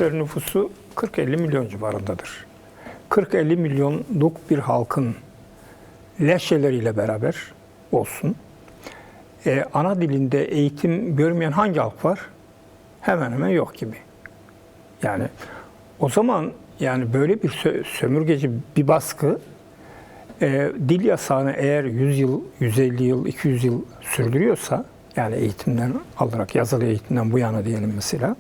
Sovyetlerin nüfusu 40-50 milyon civarındadır. 40-50 milyonluk bir halkın lehçeleriyle beraber olsun. Ana dilinde eğitim görmeyen hangi halk var? Hemen hemen yok gibi. Yani o zaman yani böyle bir sömürgeci bir baskı dil yasağını eğer 100 yıl, 150 yıl, 200 yıl sürdürüyorsa, yani eğitimden alarak, yazılı eğitimden bu yana diyelim mesela,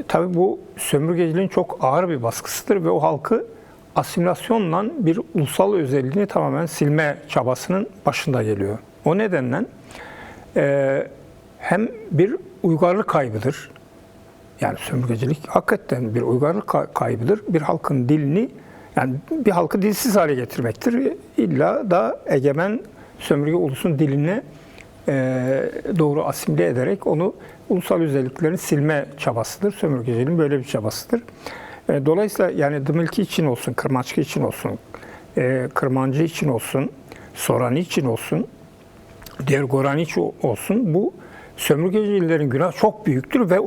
tabii bu sömürgeciliğin çok ağır bir baskısıdır ve o halkı asimilasyonla bir ulusal özelliğini tamamen silme çabasının başında geliyor. O nedenle hem bir uygarlık kaybıdır, yani sömürgecilik hakikaten bir uygarlık kaybıdır. Bir halkın dilini, yani bir halkı dilsiz hale getirmektir. İlla da egemen sömürge ulusun diline doğru asimile ederek onu ulusal özelliklerini silme çabasıdır. Sömürgeciliğin böyle bir çabasıdır. Dolayısıyla yani Dımılki için olsun, Kırmançki için olsun, Kırmancı için olsun, Sorani için olsun, diğer Gorani için olsun, bu sömürgecilerin günahı çok büyüktür ve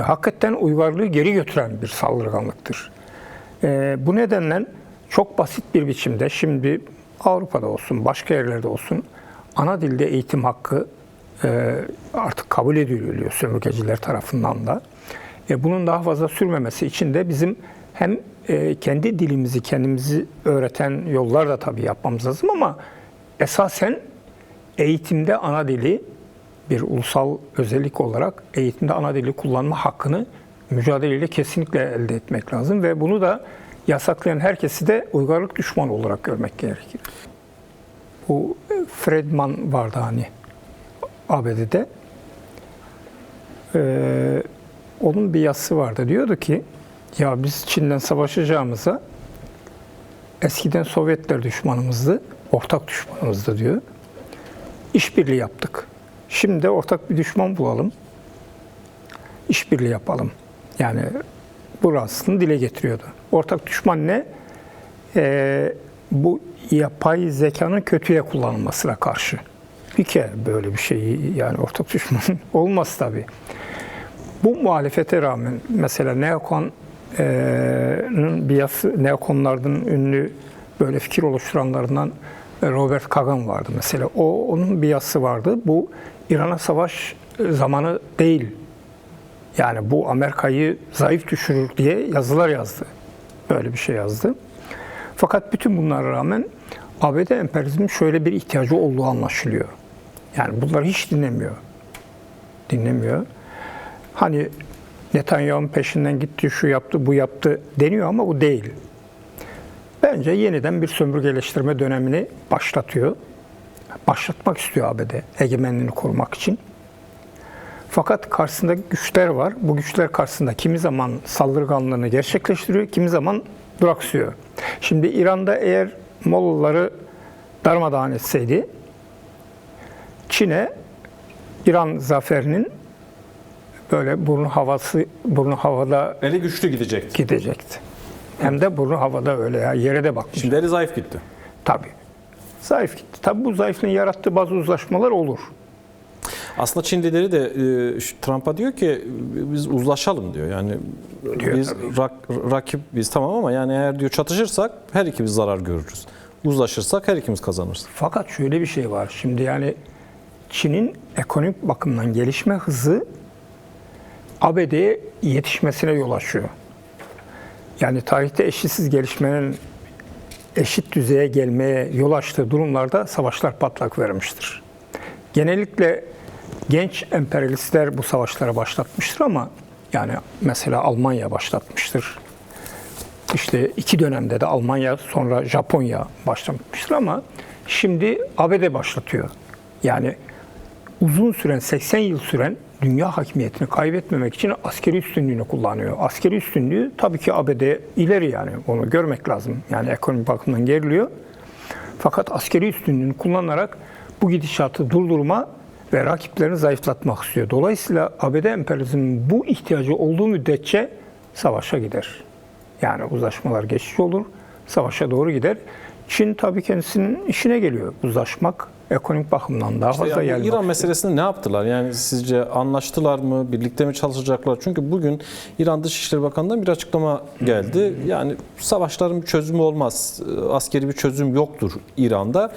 hakikaten uygarlığı geri götüren bir saldırganlıktır. Bu nedenle çok basit bir biçimde şimdi Avrupa'da olsun, başka yerlerde olsun ana dilde eğitim hakkı artık kabul ediliyor sömürgeciler tarafından da. Bunun daha fazla sürmemesi için de bizim hem kendi dilimizi kendimizi öğreten yollar da tabii yapmamız lazım ama esasen eğitimde ana dili bir ulusal özellik olarak eğitimde ana dili kullanma hakkını mücadeleyle kesinlikle elde etmek lazım ve bunu da yasaklayan herkesi de uygarlık düşmanı olarak görmek gerekir. Bu Friedman vardı hani ABD'de. Onun bir yazısı vardı. Diyordu ki ya biz Çin'den savaşacağımıza eskiden Sovyetler düşmanımızdı, ortak düşmanımızdı diyor. İşbirliği yaptık. Şimdi de ortak bir düşman bulalım. İşbirliği yapalım. Yani burasını dile getiriyordu. Ortak düşman ne? Bu yapay zekanın kötüye kullanılmasına karşı. Bir kere böyle bir şey yani ortak düşman olmaz tabii. Bu muhalefete rağmen mesela Neokon'un bir yazısı, Neokonlardan ünlü böyle fikir oluşturanlarından Robert Kagan vardı mesela. Onun bir yazısı vardı. Bu İran'a savaş zamanı değil. Yani bu Amerika'yı zayıf düşürür diye yazılar yazdı. Böyle bir şey yazdı. Fakat bütün bunlara rağmen ABD emperyalizmin şöyle bir ihtiyacı olduğu anlaşılıyor. Yani bunları hiç dinlemiyor. Hani Netanyahu'nun peşinden gitti, şu yaptı, bu yaptı deniyor ama bu değil. Bence yeniden bir sömürgeleştirme dönemini başlatıyor. Başlatmak istiyor ABD, egemenliğini korumak için. Fakat karşısında güçler var. Bu güçler karşısında kimi zaman saldırganlığını gerçekleştiriyor, kimi zaman duraksıyor. Şimdi İran'da eğer Mollaları darmadağın etseydi, Çin'e İran zaferinin böyle burnu havada eli güçlü gidecekti. Hem de burnu havada öyle ya, yere de bakmış. Şimdi eli zayıf gitti. Tabii. Zayıf gitti. Tabii bu zayıflığın yarattığı bazı uzlaşmalar olur. Aslında Çin lideri de Trump'a diyor ki biz uzlaşalım diyor. Yani diyor, biz rakip biz tamam ama yani eğer diyor çatışırsak her ikimiz zarar görürüz. Uzlaşırsak her ikimiz kazanırız. Fakat şöyle bir şey var. Şimdi yani Çin'in ekonomik bakımdan gelişme hızı ABD'ye yetişmesine yol açıyor. Yani tarihte eşitsiz gelişmenin eşit düzeye gelmeye yol açtığı durumlarda savaşlar patlak vermiştir. Genellikle genç emperyalistler bu savaşlara başlatmıştır ama yani mesela Almanya başlatmıştır. İşte iki dönemde de Almanya sonra Japonya başlatmıştır ama şimdi ABD başlatıyor. Yani uzun süren 80 yıl süren dünya hakimiyetini kaybetmemek için askeri üstünlüğünü kullanıyor. Askeri üstünlüğü tabii ki ABD ileri yani onu görmek lazım. Yani ekonomik bakımdan geriliyor. Fakat askeri üstünlüğünü kullanarak bu gidişatı durdurma ve rakiplerini zayıflatmak istiyor. Dolayısıyla ABD emperyalizminin bu ihtiyacı olduğu müddetçe savaşa gider. Yani uzlaşmalar geçici olur, savaşa doğru gider. Çin tabii kendisinin işine geliyor uzlaşmak. ekonomik bakımdan daha İşte fazla yani bu yayılmak İran istiyor. meselesinde ne yaptılar? Yani sizce anlaştılar mı? Birlikte mi çalışacaklar? Çünkü bugün İran Dışişleri Bakanı'ndan bir açıklama geldi. Yani savaşların bir çözümü olmaz. Askeri bir çözüm yoktur İran'da.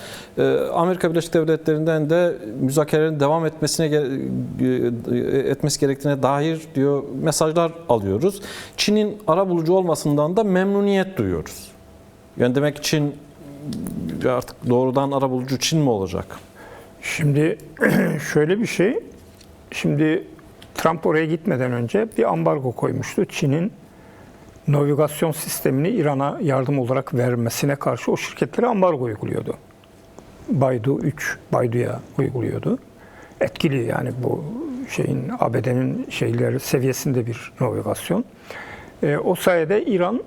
Amerika Birleşik Devletleri'nden de müzakerelerin devam etmesi gerektiğine dair diyor mesajlar alıyoruz. Çin'in arabulucu olmasından da memnuniyet duyuyoruz. Yani demek ki Çin artık doğrudan arabulucu Çin mi olacak? Şimdi şöyle bir şey, şimdi Trump oraya gitmeden önce bir ambargo koymuştu. Çin'in navigasyon sistemini İran'a yardım olarak vermesine karşı o şirketlere ambargo uyguluyordu. Baidu 3, Baidu'ya uyguluyordu. Etkili yani bu şeyin ABD'nin şeyleri seviyesinde bir navigasyon. O sayede İran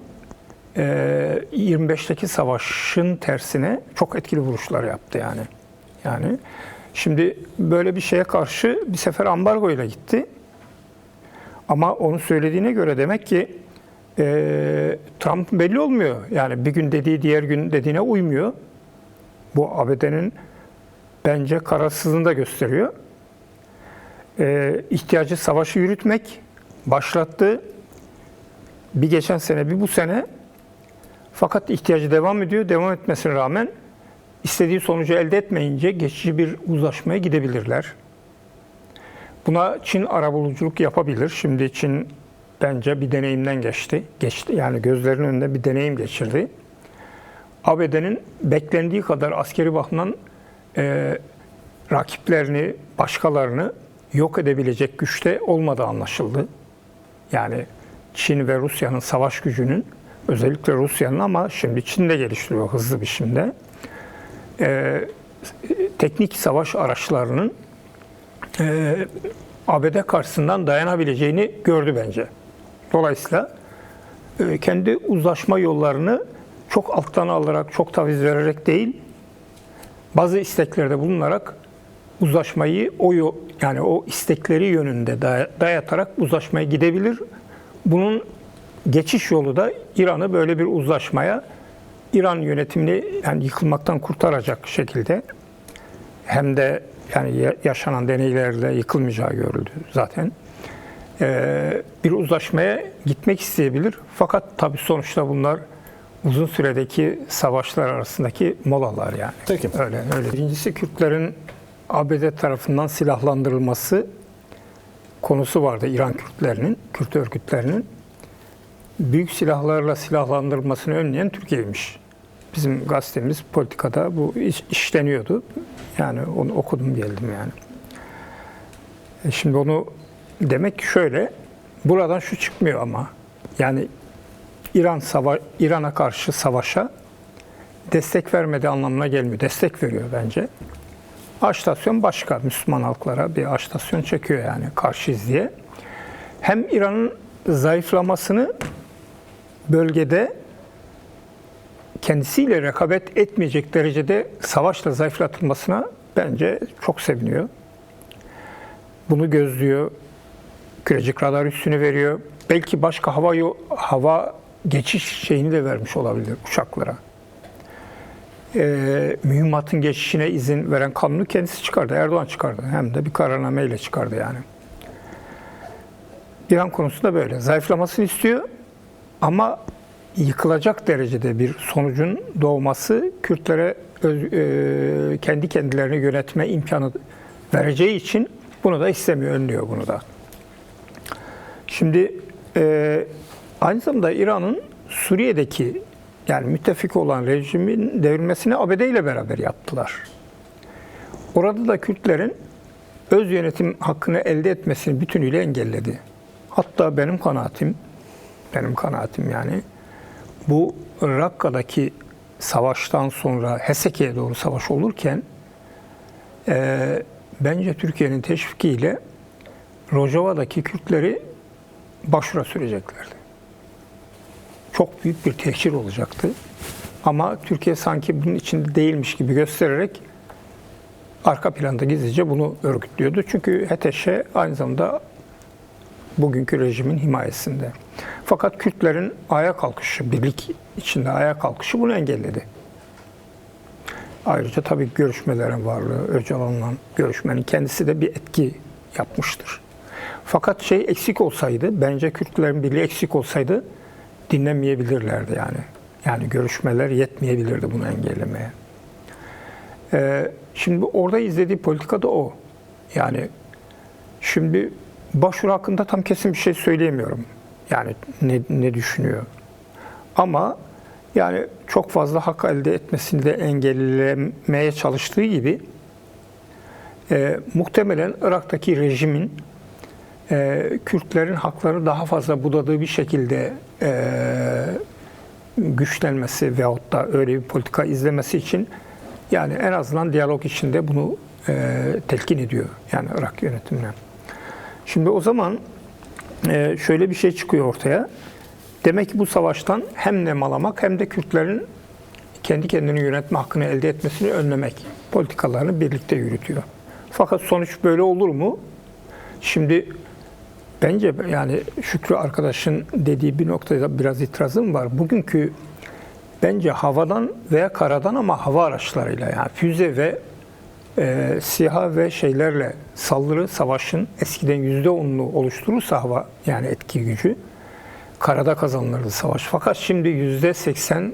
25'teki savaşın tersine çok etkili vuruşlar yaptı yani. Yani şimdi böyle bir şeye karşı bir sefer ambargo ile gitti. Ama onun söylediğine göre demek ki Trump belli olmuyor. Yani bir gün dediği diğer gün dediğine uymuyor. Bu ABD'nin bence kararsızlığını da gösteriyor. İhtiyacı savaşı yürütmek başlattı. Bir geçen sene, bir bu sene. Fakat ihtiyacı devam ediyor. Devam etmesine rağmen istediği sonucu elde etmeyince geçici bir uzlaşmaya gidebilirler. Buna Çin arabuluculuk yapabilir. Şimdi Çin bence bir deneyimden geçti. Yani gözlerinin önünde bir deneyim geçirdi. ABD'nin beklendiği kadar askeri bakımdan rakiplerini, başkalarını yok edebilecek güçte olmadığı anlaşıldı. Yani Çin ve Rusya'nın savaş gücünün, özellikle Rusya'nın ama şimdi Çin de geliştiriyor hızlı bir biçimde. Teknik savaş araçlarının ABD karşısından dayanabileceğini gördü bence. Dolayısıyla kendi uzlaşma yollarını çok alttan alarak, çok taviz vererek değil, bazı isteklerde bulunarak uzlaşmayı yani o istekleri yönünde dayatarak uzlaşmaya gidebilir. Bunun geçiş yolu da İran'ı böyle bir uzlaşmaya, İran yönetimini yani yıkılmaktan kurtaracak şekilde, hem de yani yaşanan deneylerle yıkılmayacağı görüldü zaten. Bir uzlaşmaya gitmek isteyebilir. Fakat tabii sonuçta bunlar uzun süredeki savaşlar arasındaki molalar yani. Peki. Öyle. Birincisi Kürtlerin ABD tarafından silahlandırılması konusu vardı İran Kürtlerinin, Kürt örgütlerinin. Büyük silahlarla silahlandırılmasını önleyen Türkiye'ymiş. Bizim gazetemiz politikada bu işleniyordu. Yani onu okudum geldim yani. Şimdi onu demek ki şöyle, buradan şu çıkmıyor ama yani İran'a karşı savaşa destek vermediği anlamına gelmiyor. Destek veriyor bence. Ajitasyon başka. Müslüman halklara bir ajitasyon çekiyor yani karşıyız diye. Hem İran'ın zayıflamasını bölgede kendisiyle rekabet etmeyecek derecede savaşla zayıflatılmasına bence çok seviniyor. Bunu gözlüyor. Kürecik radar üssünü veriyor. Belki başka hava geçiş şeyini de vermiş olabilir uçaklara. Mühimmatın geçişine izin veren kanunu kendisi çıkardı. Erdoğan çıkardı. Hem de bir kararnameyle çıkardı yani. İran konusunda böyle. Zayıflamasını istiyor ama yıkılacak derecede bir sonucun doğması Kürtlere kendi kendilerini yönetme imkanı vereceği için bunu da istemiyor, önlüyor bunu da. Şimdi aynı zamanda İran'ın Suriye'deki yani müttefik olan rejimin devrilmesini ABD ile beraber yaptılar. Orada da Kürtlerin öz yönetim hakkını elde etmesini bütünüyle engelledi. Hatta benim kanaatim yani bu Rakka'daki savaştan sonra Heseki'ye doğru savaş olurken bence Türkiye'nin teşvikiyle Rojava'daki Kürtleri başvura süreceklerdi. Çok büyük bir tehcir olacaktı. Ama Türkiye sanki bunun içinde değilmiş gibi göstererek arka planda gizlice bunu örgütlüyordu. Çünkü HTŞ aynı zamanda bugünkü rejimin himayesinde. Fakat Kürtlerin ayağa kalkışı, birlik içinde ayağa kalkışı bunu engelledi. Ayrıca tabii görüşmelerin varlığı, Öcalan'la görüşmenin kendisi de bir etki yapmıştır. Fakat şey eksik olsaydı, bence Kürtlerin birliği eksik olsaydı dinlemeyebilirlerdi yani. Yani görüşmeler yetmeyebilirdi bunu engellemeye. Şimdi orada izlediği politika da o. Yani şimdi başvuru hakkında tam kesin bir şey söyleyemiyorum. Yani ne düşünüyor. Ama yani çok fazla hak elde etmesini de engellemeye çalıştığı gibi muhtemelen Irak'taki rejimin Kürtlerin haklarını daha fazla budadığı bir şekilde güçlenmesi veyahut da öyle bir politika izlemesi için yani en azından diyalog içinde bunu telkin ediyor yani Irak yönetimine. Şimdi o zaman şöyle bir şey çıkıyor ortaya. Demek ki bu savaştan hem nemalamak hem de Kürtlerin kendi kendini yönetme hakkını elde etmesini önlemek politikalarını birlikte yürütüyor. Fakat sonuç böyle olur mu? Şimdi bence yani Şükrü arkadaşın dediği bir noktada biraz itirazım var. Bugünkü bence havadan veya karadan ama hava araçlarıyla yani füze ve SİHA ve şeylerle saldırı savaşın eskiden %10'unu oluşturursa hava yani etki gücü karada kazanılırdı savaş. Fakat şimdi %80,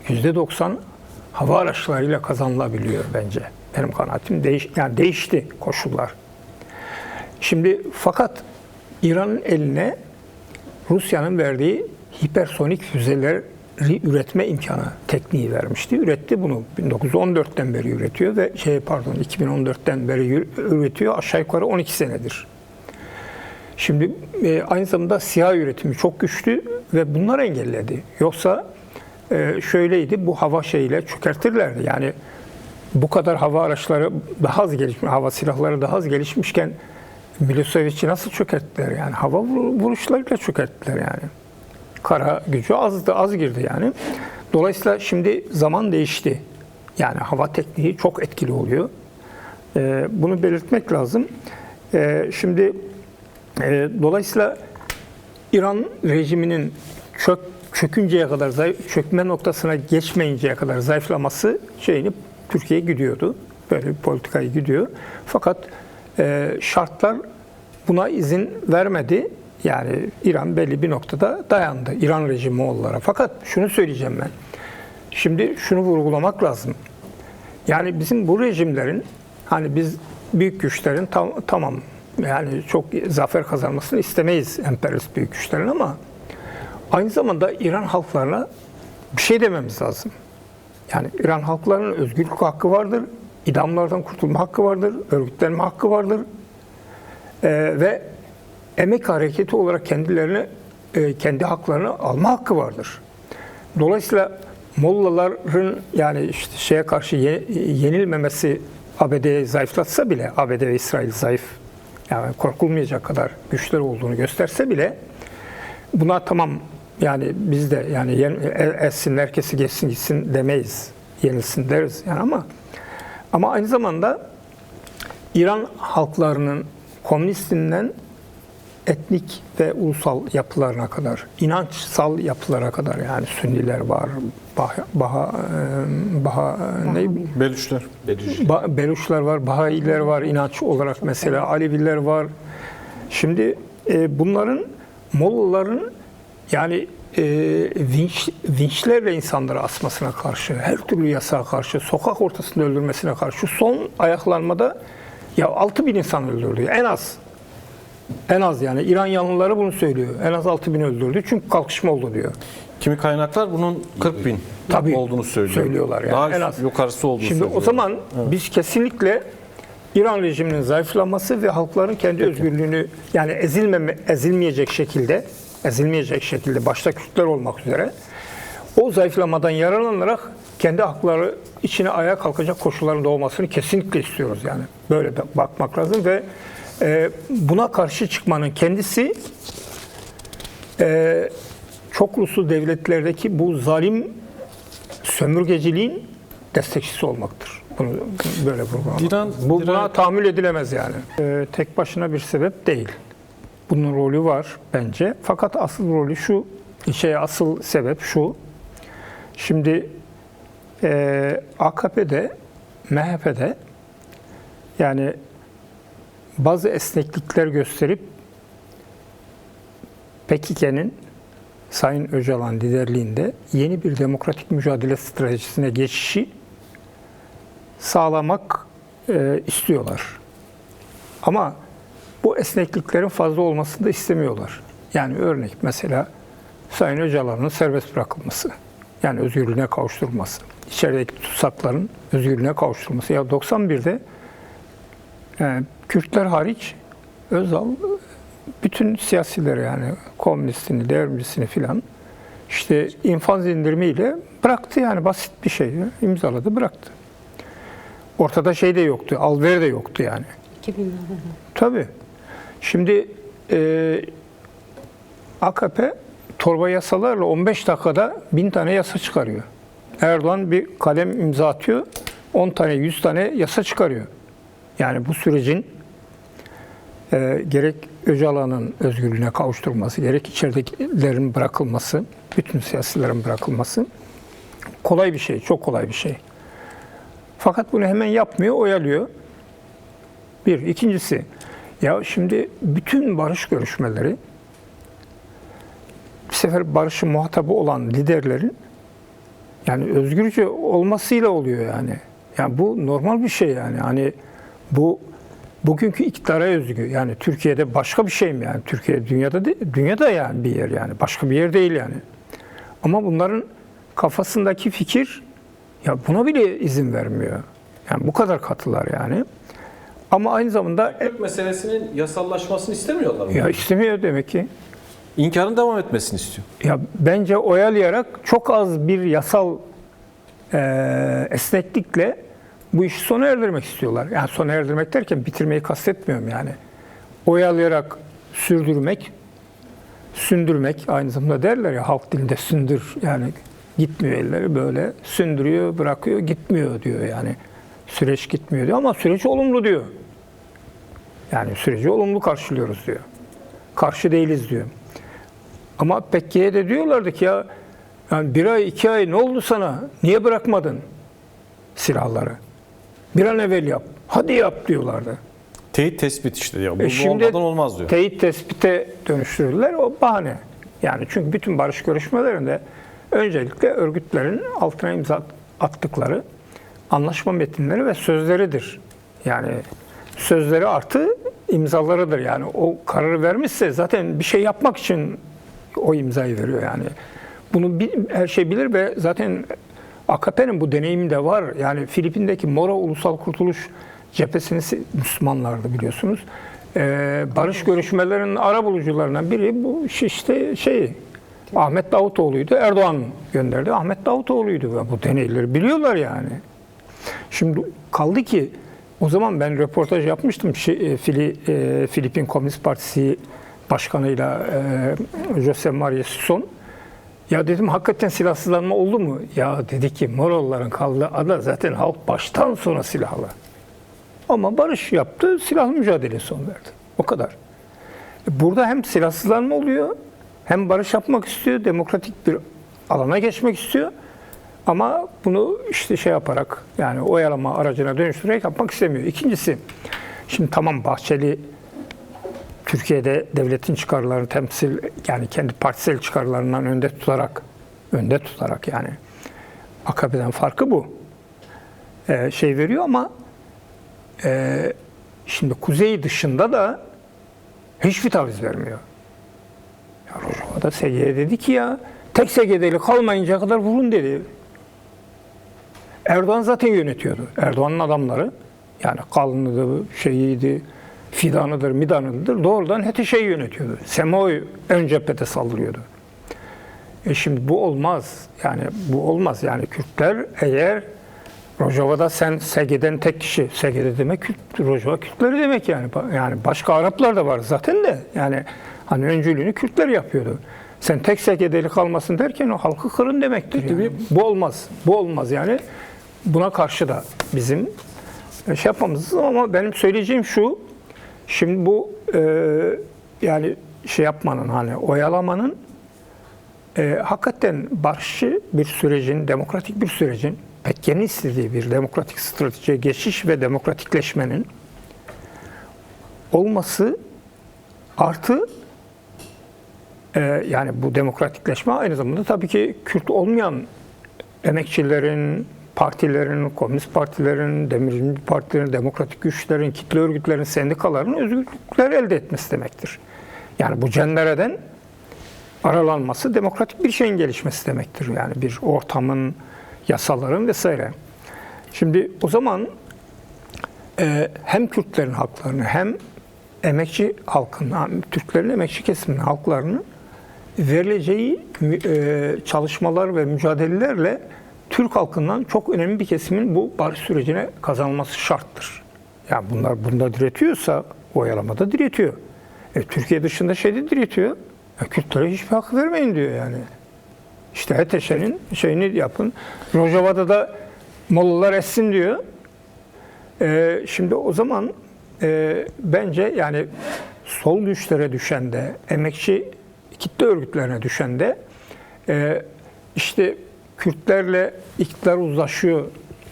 %90 hava araçlarıyla kazanılabiliyor bence. Benim kanaatim değişti koşullar. Şimdi fakat İran'ın eline Rusya'nın verdiği hipersonik füzeleri üretme imkanı tekniği vermişti. Üretti bunu. 1914'ten beri üretiyor ve 2014'ten beri üretiyor. Aşağı yukarı 12 senedir. Şimdi aynı zamanda SİHA üretimi çok güçlü ve bunlar engelledi. Yoksa şöyleydi, bu hava şeyiyle çökertirlerdi. Yani bu kadar hava araçları daha az gelişmiş, hava silahları daha az gelişmişken Milosevic'i nasıl çökerttiler yani? Hava vuruşlarıyla çökerttiler yani. Kara gücü az girdi yani. Dolayısıyla şimdi zaman değişti. Yani hava tekniği çok etkili oluyor. Bunu belirtmek lazım. Şimdi dolayısıyla İran rejiminin çökünceye kadar, çökme noktasına geçmeyinceye kadar zayıflaması Türkiye'ye gidiyordu. Böyle bir politikayı gidiyor. Fakat şartlar buna izin vermedi. Yani İran belli bir noktada dayandı. İran rejimi Moğollara. Fakat şunu söyleyeceğim ben. Şimdi şunu vurgulamak lazım. Yani bizim bu rejimlerin hani biz büyük güçlerin tamam yani çok zafer kazanmasını istemeyiz emperyalist büyük güçlerin ama aynı zamanda İran halklarına bir şey dememiz lazım. Yani İran halklarının özgürlük hakkı vardır, idamlardan kurtulma hakkı vardır, örgütlenme hakkı vardır ve emek hareketi olarak kendilerine kendi haklarını alma hakkı vardır. Dolayısıyla Mollaların yani işte şeye karşı yenilmemesi ABD'yi zayıflatsa bile, ABD ve İsrail zayıf, yani korkulmayacak kadar güçleri olduğunu gösterse bile buna tamam yani biz de yani etsin herkesi geçsin gitsin demeyiz. Yenilsin deriz yani ama aynı zamanda İran halklarının komünistinden etnik ve ulusal yapılarına kadar, inançsal yapılara kadar yani Sünniler var, Beluşlar var, Baha'iler var, inanç olarak mesela Aleviler var. Şimdi bunların Mollaların yani vinçlerle insanları asmasına karşı, her türlü yasağa karşı, sokak ortasında öldürmesine karşı son ayaklanmada 6.000 insan öldürdü en az. En az yani İran yanlıları bunu söylüyor. En az 6.000 öldürdü çünkü kalkışma oldu diyor. Kimi kaynaklar bunun 40.000 olduğunu söylüyorlar. Yani. Daha en az yukarısı olduğunu söylüyor. Şimdi o zaman biz kesinlikle İran rejiminin zayıflaması ve halkların kendi özgürlüğünü yani ezilmeyecek şekilde başta Kürtler olmak üzere o zayıflamadan yararlanarak kendi hakları içine ayağa kalkacak koşulların doğmasını kesinlikle istiyoruz yani. Böyle bakmak lazım ve buna karşı çıkmanın kendisi çok uluslu devletlerdeki bu zalim sömürgeciliğin destekçisi olmaktır. Bunu böyle vurgulamak. Buna tahammül edilemez yani. Tek başına bir sebep değil. Bunun rolü var bence. Fakat asıl rolü asıl sebep şu. Şimdi AKP'de, MHP'de yani bazı esneklikler gösterip PKK'nın Sayın Öcalan liderliğinde yeni bir demokratik mücadele stratejisine geçişi sağlamak istiyorlar. Ama bu esnekliklerin fazla olmasını da istemiyorlar. Yani örnek mesela Sayın Öcalan'ın serbest bırakılması, yani özgürlüğüne kavuşturulması, içerideki tutsakların özgürlüğüne kavuşturulması. Ya 91'de Kürtler hariç Özal bütün siyasileri yani komünistini, devrimcisini filan işte infaz indirimiyle bıraktı, yani basit bir şey imzaladı, bıraktı. Ortada şey de yoktu, alveri de yoktu yani. 2000'lerde. Tabii. Şimdi AKP torba yasalarla 15 dakikada 1000 tane yasa çıkarıyor. Erdoğan bir kalem imza atıyor, 10 tane, 100 tane yasa çıkarıyor. Yani bu sürecin gerek Öcalan'ın özgürlüğüne kavuşturulması, gerek içeridekilerin bırakılması, bütün siyasilerin bırakılması kolay bir şey, çok kolay bir şey. Fakat bunu hemen yapmıyor, oyalıyor. Bir. İkincisi, ya şimdi bütün barış görüşmeleri bir sefer barışın muhatabı olan liderlerin yani özgürce olmasıyla oluyor yani. Yani bu normal bir şey yani. Hani bu bugünkü iktidara özgü. Yani Türkiye'de başka bir şey mi yani? Türkiye dünyada dünyada yani bir yer yani. Başka bir yer değil yani. Ama bunların kafasındaki fikir ya buna bile izin vermiyor. Yani bu kadar katılar yani. Ama aynı zamanda Kürt meselesinin yasallaşmasını istemiyorlar mı? ya istemiyor demek ki. İnkarın devam etmesini istiyor. Ya bence oyalayarak çok az bir yasal esneklikle bu işi sona erdirmek istiyorlar. Yani sona erdirmek derken bitirmeyi kastetmiyorum yani. Oyalayarak sürdürmek, sündürmek aynı zamanda derler ya halk dilinde sündür yani gitmiyor elleri böyle sündürüyor, bırakıyor, gitmiyor diyor yani. Süreç gitmiyor diyor ama süreç olumlu diyor. Yani süreci olumlu karşılıyoruz diyor. Karşı değiliz diyor. Ama Pekke'ye de diyorlardı ki ya yani 1 ay 2 ay ne oldu sana? Niye bırakmadın silahları? Bir an evvel yap. Hadi yap diyorlardı. Teyit tespit işte ya. Bu Şimdi olmadan olmaz diyor. teyit tespite dönüştürdüler. O bahane. Yani çünkü bütün barış görüşmelerinde öncelikle örgütlerin altına imza attıkları anlaşma metinleri ve sözleridir. Yani sözleri artı imzalarıdır. Yani o kararı vermişse zaten bir şey yapmak için o imzayı veriyor yani. Bunu her şey bilir ve zaten AKP'nin bu deneyimi de var. Yani Filipin'deki Moro Ulusal Kurtuluş Cephesi'nin Müslümanlardı biliyorsunuz. Barış görüşmelerinin arabulucularından biri bu işte Ahmet Davutoğlu'ydu. Erdoğan gönderdi. Ahmet Davutoğlu'ydu. Bu deneyleri biliyorlar yani. Şimdi kaldı ki o zaman ben röportaj yapmıştım Filipin Komünist Partisi Başkanı'yla José María Sison. Ya dedim hakikaten silahsızlanma oldu mu? Ya dedi ki Moro'ların kaldığı ada zaten halk baştan sona silahlı. Ama barış yaptı, silahlı mücadeleye son verdi. O kadar. Burada hem silahsızlanma oluyor, hem barış yapmak istiyor, demokratik bir alana geçmek istiyor. Ama bunu işte şey yaparak, yani oyalama aracına dönüştürerek yapmak istemiyor. İkincisi, şimdi tamam Bahçeli Türkiye'de devletin çıkarlarını temsil, yani kendi partisel çıkarlarından önde tutarak yani AKP'den farkı bu. Şey veriyor ama şimdi kuzey dışında da hiçbir taviz vermiyor. Ya Rojava da SG'ye dedi ki ya tek SG'deli kalmayıncaya kadar vurun dedi. Erdoğan zaten yönetiyordu. Erdoğan'ın adamları yani Kalın'ıydı, şeyiydi, Fidan'ıdır, Midan'ıdır doğrudan HTŞ'yi yönetiyordu. SEMO'yu ön cephede saldırıyordu. Şimdi bu olmaz. Yani bu olmaz. Yani Kürtler eğer Rojava'da sen SG'den tek kişi, SG'de demek Rojava Kürtleri demek yani. Yani başka Araplar da var zaten de. Yani hani öncülüğünü Kürtler yapıyordu. Sen tek SG'deli kalmasın derken o halkı kırın demektir. Yani. Bu olmaz. Bu olmaz yani. Buna karşı da bizim şey yapmamız ama benim söyleyeceğim şu. Şimdi bu yani şey yapmanın hani oyalamanın hakikaten barışçı bir sürecin, demokratik bir sürecin PKK'nın istediği bir demokratik stratejiye geçiş ve demokratikleşmenin olması artı yani bu demokratikleşme aynı zamanda tabii ki Kürt olmayan emekçilerin, partilerin, komünist partilerin, demirci partilerin, demokratik güçlerin, kitle örgütlerin, sendikaların özgürlükler elde etmesi demektir. Yani bu cendereden aralanması demokratik bir şeyin gelişmesi demektir. Yani bir ortamın, yasaların vesaire. Şimdi o zaman hem Kürtlerin haklarını hem emekçi halkın, Türklerin emekçi kesiminin haklarını verileceği çalışmalar ve mücadelelerle Türk halkından çok önemli bir kesimin bu barış sürecine kazanılması şarttır. Yani bunlar bunda diretiyorsa oyalamada diretiyor. Türkiye dışında şeyde diretiyor. Kürtlere hiçbir hak vermeyin diyor yani. İşte HTŞ'nin şeyini yapın. Rojava'da da Mollalar essin diyor. Şimdi o zaman bence yani sol güçlere düşen de, emekçi kitle örgütlerine düşen de işte Kürtlerle iktidar uzlaşıyor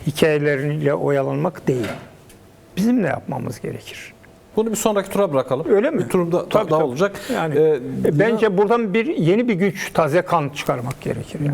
hikayeleriyle oyalanmak değil. Bizim ne yapmamız gerekir? Bunu bir sonraki tura bırakalım. Öyle mi? Bir turumda Tabii, daha tabii. olacak. Yani bence buradan yeni bir güç, taze kan çıkarmak gerekir. Yani.